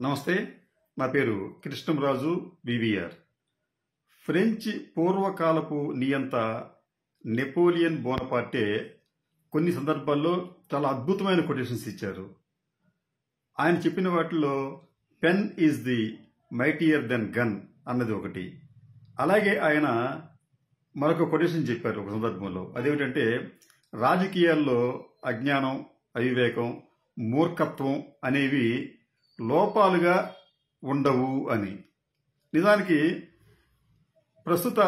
నమస్తే. నా పేరు కృష్ణంరాజు వివిఆర్. ఫ్రెంచ్ పూర్వకాలపు నియంత నెపోలియన్ బోనపార్టే కొన్ని సందర్భాల్లో చాలా అద్భుతమైన కొటేషన్స్ ఇచ్చారు. ఆయన చెప్పిన వాటిలో pen is the mightier than gun అన్నది ఒకటి. అలాగే ఆయన మరొక కొటేషన్ చెప్పారు ఒక సందర్భంలో. అదేమిటంటే, రాజకీయాల్లో అజ్ఞానం, అవివేకం, మూర్ఖత్వం అనేవి లోపాలుగా ఉండవు అని. నిజానికి ప్రస్తుత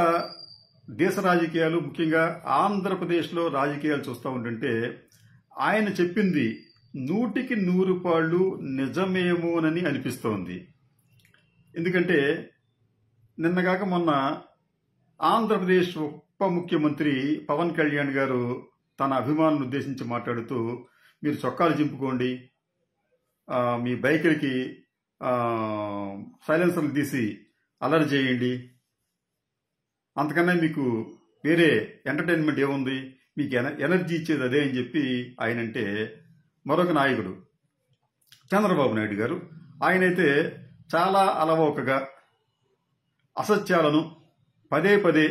దేశ రాజకీయాలు, ముఖ్యంగా ఆంధ్రప్రదేశ్లో రాజకీయాలు చూస్తూ ఉంటుంటే ఆయన చెప్పింది 100కి 100 పాళ్ళు నిజమేమోనని అనిపిస్తోంది. ఎందుకంటే నిన్నగాక మొన్న ఆంధ్రప్రదేశ్ ఉప ముఖ్యమంత్రి పవన్ కళ్యాణ్ గారు తన అభిమానులను ఉద్దేశించి మాట్లాడుతూ, మీరు చొక్కాలు చింపుకోండి, మీ బైకులకి సైలెన్సర్లు తీసి అలర్ట్ చేయండి, అంతకన్నా మీకు వేరే ఎంటర్టైన్మెంట్ ఏముంది, మీకు ఎనర్జీ ఇచ్చేది అదే అని చెప్పి ఆయనంటే, మరొక నాయకుడు చంద్రబాబు నాయుడు గారు, ఆయనైతే చాలా అలవోకగా అసత్యాలను పదే పదే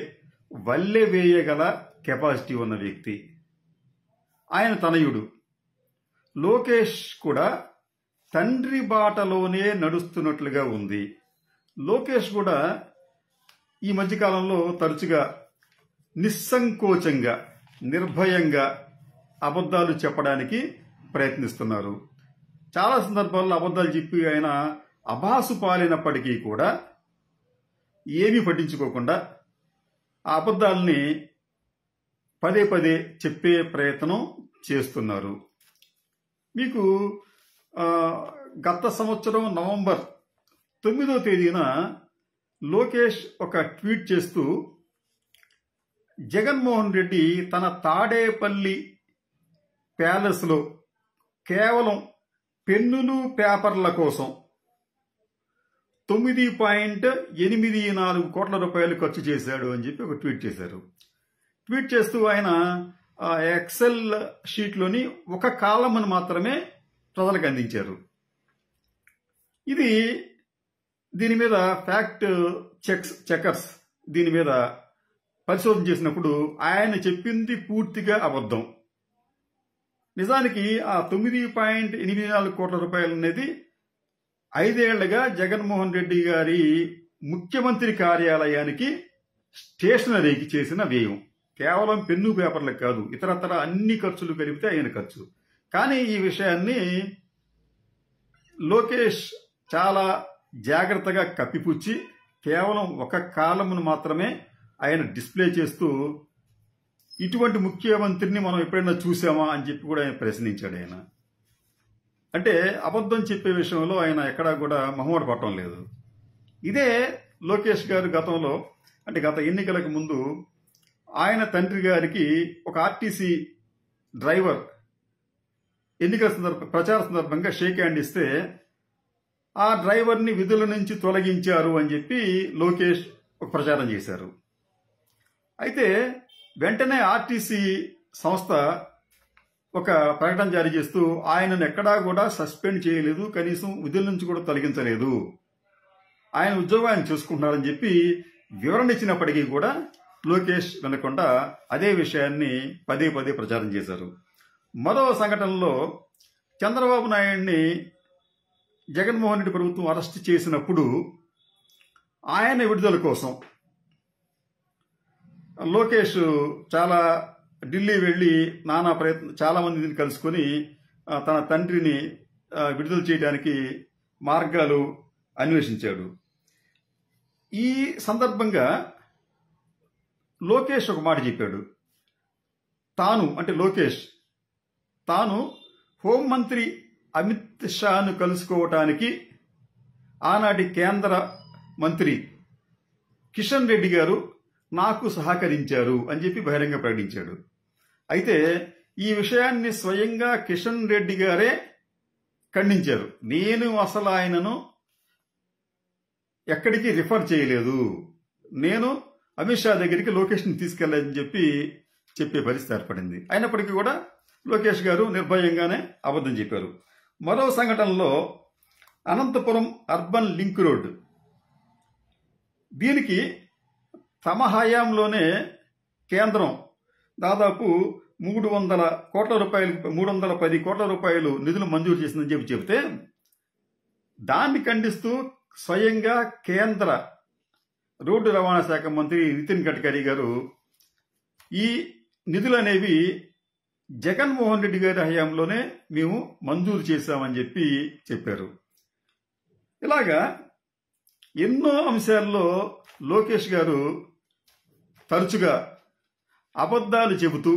వల్లె వేయగల కెపాసిటీ ఉన్న వ్యక్తి. ఆయన తనయుడు లోకేష్ కూడా తండ్రి బాటలోనే నడుస్తున్నట్లుగా ఉంది. లోకేష్ కూడా ఈ మధ్యకాలంలో తరచుగా నిస్సంకోచంగా, నిర్భయంగా అబద్ధాలు చెప్పడానికి ప్రయత్నిస్తున్నారు. చాలా సందర్భాల్లో అబద్ధాలు చెప్పి ఆయన అభాసు పాలినప్పటికీ కూడా ఏమీ పట్టించుకోకుండా ఆ అబద్ధాలని పదే పదే చెప్పే ప్రయత్నం చేస్తున్నారు. మీకు గత సంవత్సరం నవంబర్ 9వ తేదీన లోకేష్ ఒక ట్వీట్ చేస్తూ, జగన్మోహన్ రెడ్డి తన తాడేపల్లి ప్యాలెస్లో కేవలం పెన్నులు పేపర్ల కోసం 9.84 కోట్ల రూపాయలు ఖర్చు చేశాడు అని చెప్పి ఒక ట్వీట్ చేశారు. ట్వీట్ చేస్తూ ఆయన ఎక్సెల్ షీట్లోని ఒక కాలమ్ను మాత్రమే ప్రజలకు అందించారు. దీని మీద ఫ్యాక్ట్ చెకర్స్ దీని మీద పరిశోధన చేసినప్పుడు ఆయన చెప్పింది పూర్తిగా అబద్ధం. నిజానికి ఆ 9.84 కోట్ల రూపాయలు అనేది 5 ఏళ్లుగా జగన్మోహన్ రెడ్డి గారి ముఖ్యమంత్రి కార్యాలయానికి స్టేషనరీకి చేసిన వ్యయం. కేవలం పెన్ను పేపర్లకు కాదు, ఇతరతర అన్ని ఖర్చులు కలిపితే ఆయన ఖర్చు. కానీ ఈ విషయాన్ని లోకేష్ చాలా జాగ్రత్తగా కప్పిపుచ్చి కేవలం ఒక కాలమును మాత్రమే ఆయన డిస్ప్లే చేస్తూ, ఇటువంటి ముఖ్యమంత్రిని మనం ఎప్పుడైనా చూసామా అని చెప్పి కూడా ఆయన ప్రశ్నించాడు. ఆయన అంటే అబద్ధం చెప్పే విషయంలో ఆయన ఎక్కడా కూడా మొహమాట పడటం లేదు. ఇదే లోకేష్ గారు గతంలో, అంటే గత ఎన్నికలకు ముందు ఆయన తండ్రి గారికి ఒక ఆర్టీసీ డ్రైవర్ ఎన్నికల ప్రచార సందర్భంగా షేక్ హ్యాండ్ ఇస్తే ఆ డ్రైవర్ని విధుల నుంచి తొలగించారు అని చెప్పి లోకేష్ ఒక ప్రచారం చేశారు. అయితే వెంటనే ఆర్టీసీ సంస్థ ఒక ప్రకటన జారీ చేస్తూ, ఆయనను ఎక్కడా కూడా సస్పెండ్ చేయలేదు, కనీసం విధుల నుంచి కూడా తొలగించలేదు, ఆయన ఉద్యోగాన్ని చూసుకుంటున్నారని చెప్పి వివరణ ఇచ్చినప్పటికీ కూడా లోకేష్ వినకుండా అదే విషయాన్ని పదే పదే ప్రచారం చేశారు. మరో సంఘటనలో చంద్రబాబు నాయుడిని జగన్మోహన్ రెడ్డి ప్రభుత్వం అరెస్ట్ చేసినప్పుడు ఆయన విడుదల కోసం లోకేష్ చాలా ఢిల్లీ వెళ్ళి నానా ప్రయత్నం, చాలా మందిని కలుసుకొని తన తండ్రిని విడుదల చేయడానికి మార్గాలు అన్వేషించాడు. ఈ సందర్భంగా లోకేష్ ఒక మాట చెప్పాడు. తాను హోంమంత్రి అమిత్ షాను కలుసుకోవటానికి ఆనాటి కేంద్ర మంత్రి కిషన్ రెడ్డి గారు నాకు సహకరించారు అని చెప్పి బహిరంగ ప్రకటించాడు. అయితే ఈ విషయాన్ని స్వయంగా కిషన్ రెడ్డి గారే ఖండించారు. నేను అసలు ఆయనను ఎక్కడికి రిఫర్ చేయలేదు, నేను అమిత్ షా దగ్గరికి లోకేష్ని తీసుకెళ్లని చెప్పే పరిస్థితి ఏర్పడింది. అయినప్పటికీ కూడా లోకేష్ గారు నిర్భయంగానే అబద్ధం చెప్పారు. మరో సంఘటనలో అనంతపురం అర్బన్ లింక్ రోడ్, దీనికి తమ హయాంలోనే కేంద్రం దాదాపు 310 కోట్ల రూపాయలు నిధులు మంజూరు చేసిందని చెబితే దాన్ని ఖండిస్తూ స్వయంగా కేంద్ర రోడ్డు రవాణా శాఖ మంత్రి నితిన్ గడ్కరీ గారు ఈ నిధులు అనేవి జగన్మోహన్ రెడ్డి గారి హయాంలోనే మేము మంజూరు చేశామని చెప్పారు. ఇలాగా ఎన్నో అంశాల్లో లోకేష్ గారు తరచుగా అబద్ధాలు చెబుతూ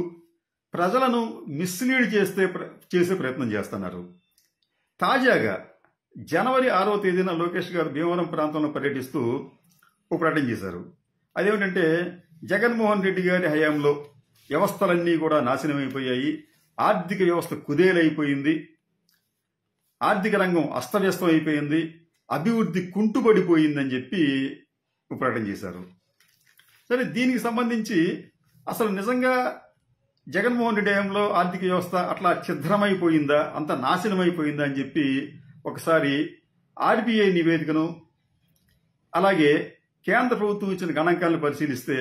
ప్రజలను మిస్లీడ్ చేసే ప్రయత్నం చేస్తున్నారు. తాజాగా జనవరి 6వ తేదీన లోకేష్ గారు భీమవరం ప్రాంతంలో పర్యటిస్తూ ఒక ప్రకటన చేశారు. అదేమిటంటే జగన్మోహన్ రెడ్డి గారి హయాంలో వ్యవస్థలన్నీ కూడా నాశనమైపోయాయి, ఆర్థిక వ్యవస్థ కుదేలైపోయింది, ఆర్థిక రంగం అస్తవ్యస్తం అయిపోయింది, అభివృద్ధి కుంటుపడిపోయిందని ఒక ప్రకటన చేశారు. సరే, దీనికి సంబంధించి అసలు నిజంగా జగన్మోహన్ రెడ్డి హయాంలో ఆర్థిక వ్యవస్థ అట్లా ఛిద్రమైపోయిందా, అంత నాశనమైపోయిందా అని ఒకసారి ఆర్బీఐ నివేదికను అలాగే కేంద్ర ప్రభుత్వం ఇచ్చిన గణాంకాలను పరిశీలిస్తే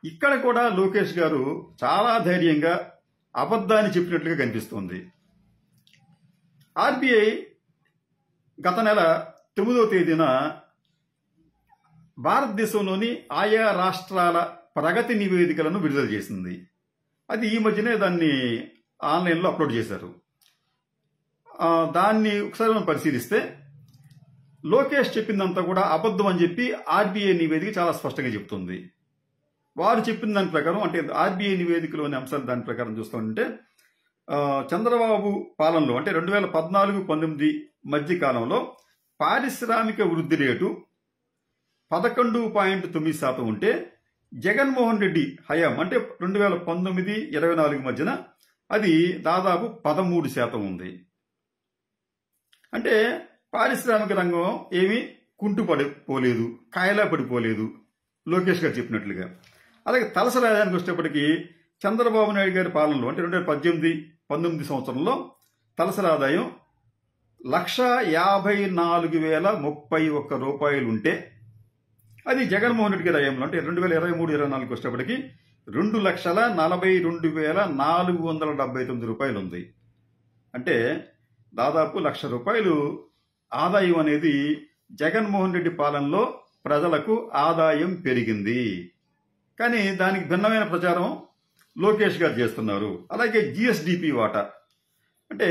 ఇక్కడ కూడా లోకేష్ గారు చాలా ధైర్యంగా అబద్ధాన్ని చెప్పినట్లుగా కనిపిస్తోంది. ఆర్బీఐ గత నెల 9వ తేదీన భారతదేశంలోని ఆయా రాష్ట్రాల ప్రగతి నివేదికలను విడుదల చేసింది. అది ఈ మధ్యనే దాన్ని ఆన్లైన్లో అప్లోడ్ చేశారు. దాన్ని ఒకసారి మనం పరిశీలిస్తే లోకేష్ చెప్పిందంతా కూడా అబద్ధం అని ఆర్బీఐ నివేదిక చాలా స్పష్టంగా చెప్తుంది. వారు చెప్పిన దాని ప్రకారం, అంటే ఆర్బీఐ నివేదికలోని అంశాలు దాని ప్రకారం చూస్తుంటే చంద్రబాబు పాలనలో అంటే 2014-19 మధ్య కాలంలో పారిశ్రామిక వృద్ధి రేటు 11.9% ఉంటే జగన్మోహన్ రెడ్డి హయాం అంటే 2019-24 మధ్యన అది దాదాపు 13% ఉంది. అంటే పారిశ్రామిక రంగం ఏమీ కుంటుపడిపోలేదు, కాయలా పడిపోలేదు లోకేష్ గారు చెప్పినట్లుగా. అలాగే తలసరి ఆదాయానికి వచ్చేటప్పటికి చంద్రబాబు నాయుడు గారి పాలనలో అంటే 2018-19 సంవత్సరంలో తలసరి ఆదాయం 1,54,031 రూపాయలు ఉంటే అది జగన్మోహన్ రెడ్డి గారి హయాంలో అంటే 2023-24 వచ్చేటప్పటికి 2,42,479 రూపాయలు ఉంది. అంటే దాదాపు ₹1,00,000 ఆదాయం అనేది జగన్మోహన్ రెడ్డి పాలనలో ప్రజలకు ఆదాయం పెరిగింది. కానీ దానికి భిన్నమైన ప్రచారం లోకేష్ గారు చేస్తున్నారు. అలాగే జిఎస్డిపి వాటా అంటే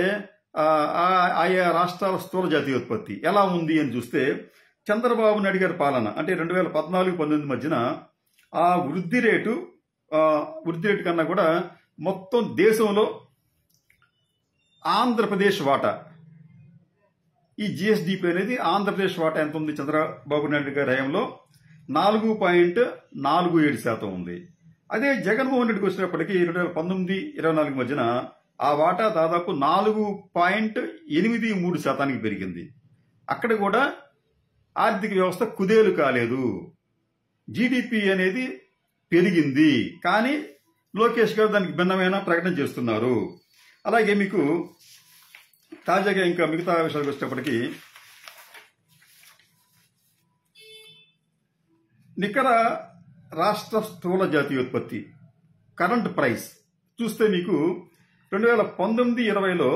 ఆయా రాష్ట్రాల స్థూల జాతీయోత్పత్తి ఎలా ఉంది అని చూస్తే చంద్రబాబు నాయుడు గారి పాలన అంటే 2014-19 మధ్యన ఆ వృద్ధి రేటు కన్నా కూడా మొత్తం దేశంలో ఆంధ్రప్రదేశ్ వాటా, ఈ జిఎస్డిపి అనేది ఆంధ్రప్రదేశ్ వాటా ఎంత ఉంది చంద్రబాబు నాయుడు గారి హయాంలో 4.47% ఉంది. అదే జగన్మోహన్ రెడ్డికి వచ్చినప్పటికీ 2019-24 మధ్యన ఆ వాటా దాదాపు 4.83% పెరిగింది. అక్కడ కూడా ఆర్థిక వ్యవస్థ కుదేలు కాలేదు, జీడిపి అనేది పెరిగింది. కానీ లోకేష్ గారు దానికి భిన్నమైన ప్రకటన చేస్తున్నారు. అలాగే మీకు తాజాగా ఇంకా మిగతా విషయాలకు వచ్చేటప్పటికి నికర రాష్ట్ర స్థూల జాతీయోత్పత్తి కరెంట్ ప్రైస్ చూస్తే మీకు 2019-20లో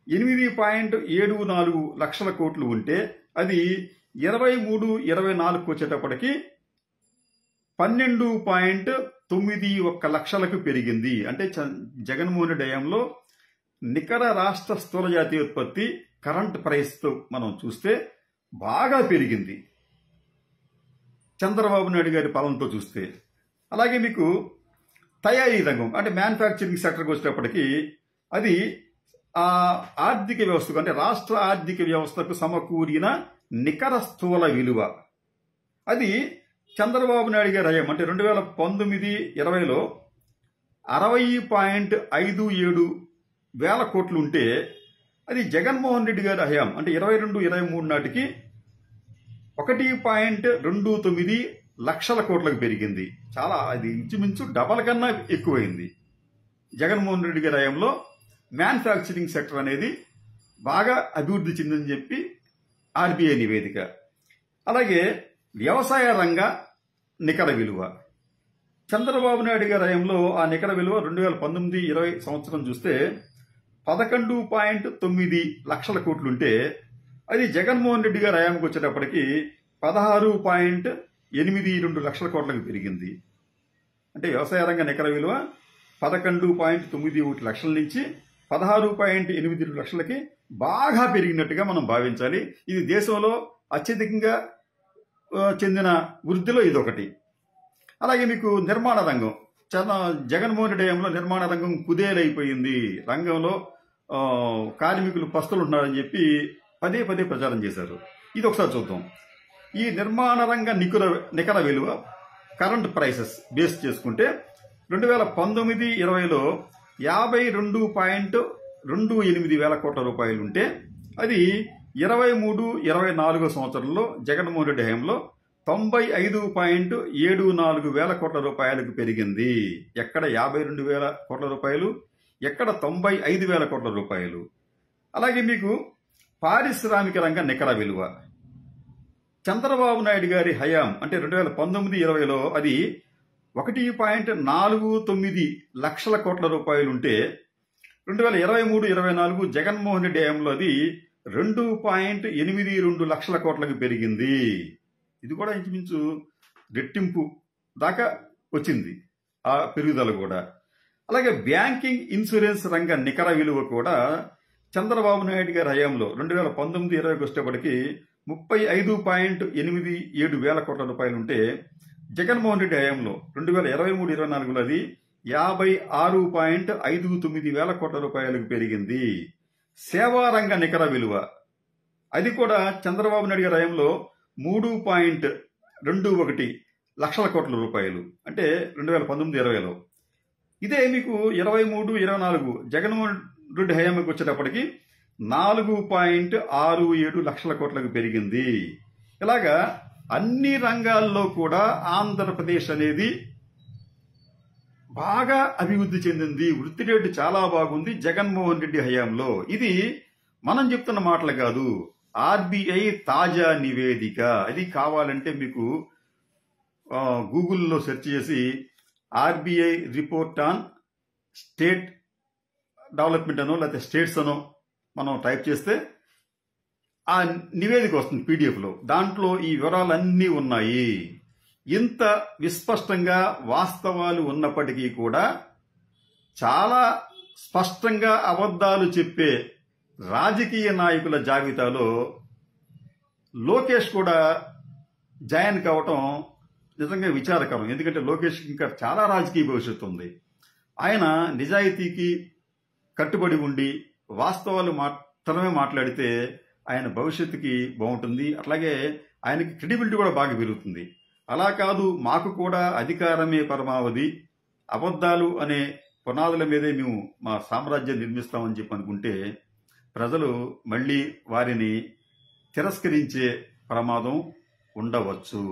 8.74 లక్షల కోట్లు ఉంటే అది 23-24 వచ్చేటప్పటికి 12.91 లక్షలకు పెరిగింది. అంటే జగన్మోహన్ రెడ్డి హయాంలో నికర రాష్ట్ర స్థూల జాతీయోత్పత్తి కరెంట్ ప్రైస్ తో మనం చూస్తే బాగా పెరిగింది చంద్రబాబు నాయుడు గారి పాలనతో చూస్తే. అలాగే మీకు తయారీ రంగం అంటే మ్యానుఫ్యాక్చరింగ్ సెక్టర్కి వచ్చేటప్పటికి అది ఆర్థిక వ్యవస్థకు అంటే రాష్ట్ర ఆర్థిక వ్యవస్థకు సమకూరిన నికర స్థూల విలువ అది చంద్రబాబు నాయుడు గారి హయాం అంటే 2019-20లో 60.57 వేల కోట్లు ఉంటే అది జగన్మోహన్ రెడ్డి గారి హయాం అంటే 22-23 నాటికి 1.29 లక్షల కోట్లకు పెరిగింది. చాలా అది ఇంచుమించు డబల్ కన్నా ఎక్కువైంది. జగన్మోహన్ రెడ్డి గారి హయాంలో మ్యానుఫ్యాక్చరింగ్ సెక్టర్ అనేది బాగా అభివృద్ధి చెందని ఆర్బీఐ నివేదిక. అలాగే వ్యవసాయ రంగ నికర విలువ. చంద్రబాబు నాయుడు గారి హయాంలో ఆ నికర విలువ 2019-20 సంవత్సరం చూస్తే 11.9 లక్షల కోట్లుంటే అది జగన్మోహన్ రెడ్డి గారి హయాంకి వచ్చేటప్పటికి 16.82 లక్షల కోట్లకు పెరిగింది. అంటే వ్యవసాయ రంగ నికర విలువ 11.91 లక్షల నుంచి 16.82 లక్షలకి బాగా పెరిగినట్టుగా మనం భావించాలి. ఇది దేశంలో అత్యధికంగా చెందిన వృద్ధిలో ఇదొకటి. అలాగే మీకు నిర్మాణ రంగం, చాలా జగన్మోహన్ రెడ్డి హయాంలో నిర్మాణ రంగం కుదేలైపోయింది, రంగంలో కార్మికులు పస్తులు ఉన్నారని చెప్పి పదే పదే ప్రచారం చేశారు. ఇది ఒకసారి చూద్దాం. ఈ నిర్మాణ రంగ నికర విలువ కరెంట్ ప్రైసెస్ బేస్ చేసుకుంటే 2019-20లో 52.28 వేల కోట్ల రూపాయలు ఉంటే అది 23-24 సంవత్సరంలో జగన్మోహన్ రెడ్డి హయాంలో 95.74 వేల కోట్ల రూపాయలకు పెరిగింది. ఎక్కడ 52 వేల కోట్ల రూపాయలు, ఎక్కడ 95 వేల కోట్ల రూపాయలు. అలాగే మీకు పారిశ్రామిక రంగ నికర విలువ చంద్రబాబు నాయుడు గారి హయాం అంటే 2019-20లో అది 1.49 లక్షల కోట్ల రూపాయలు ఉంటే 2023-24 జగన్మోహన్ రెడ్డి హయాంలో అది 2.82 లక్షల కోట్లకు పెరిగింది. ఇది కూడా ఇంచుమించు రెట్టింపు దాకా వచ్చింది ఆ పెరుగుదల కూడా. అలాగే బ్యాంకింగ్ ఇన్సూరెన్స్ రంగ నికర విలువ కూడా చంద్రబాబు నాయుడు గారి హయాంలో 2019-20కి వచ్చేటప్పటికి 35.87 వేల కోట్ల రూపాయలు ఉంటే జగన్మోహన్ రెడ్డి హయాంలో 2023-24లో అది 56.59 వేల కోట్ల రూపాయలకు పెరిగింది. సేవా రంగ నికర విలువ అది కూడా చంద్రబాబు నాయుడు గారి హయాంలో 3.21 లక్షల కోట్ల రూపాయలు అంటే 2019-20లో. ఇదే మీకు 23-24 జగన్మోహన్ రెడ్డి హయాంకి వచ్చేటప్పటికి 4.67 లక్షల కోట్లకు పెరిగింది. ఇలాగా అన్ని రంగాల్లో కూడా ఆంధ్రప్రదేశ్ అనేది బాగా అభివృద్ధి చెందింది. వృద్ధి రేటు చాలా బాగుంది జగన్మోహన్ రెడ్డి హయాంలో. ఇది మనం చెప్తున్న మాటలు కాదు, ఆర్బీఐ తాజా నివేదిక. అది కావాలంటే మీకు గూగుల్లో సెర్చ్ చేసి RBI report on state development అనో లేకపోతే స్టేట్స్ అనో మనం టైప్ చేస్తే ఆ నివేదిక వస్తుంది పీడిఎఫ్లో. దాంట్లో ఈ వివరాలన్నీ ఉన్నాయి. ఇంత విస్పష్టంగా వాస్తవాలు ఉన్నప్పటికీ కూడా చాలా స్పష్టంగా అబద్ధాలు చెప్పే రాజకీయ నాయకుల జాబితాలో లోకేష్ కూడా జాయిన్ కావటం నిజంగా విచారకరం. ఎందుకంటే లోకేష్ ఇంకా చాలా రాజకీయ భవిష్యత్తు ఉంది. ఆయన నిజాయితీకి కట్టుబడి ఉండి వాస్తవాలు మాత్రమే మాట్లాడితే ఆయన భవిష్యత్తుకి బాగుంటుంది. అట్లాగే ఆయనకి క్రెడిబిలిటీ కూడా బాగా పెరుగుతుంది. అలా కాదు, మాకు కూడా అధికారమే పరమావధి, అబద్ధాలు అనే పునాదుల మీదే మేము మా సామ్రాజ్యం నిర్మిస్తామని చెప్పి అనుకుంటే ప్రజలు మళ్ళీ వారిని తిరస్కరించే ప్రమాదం ఉండవచ్చు.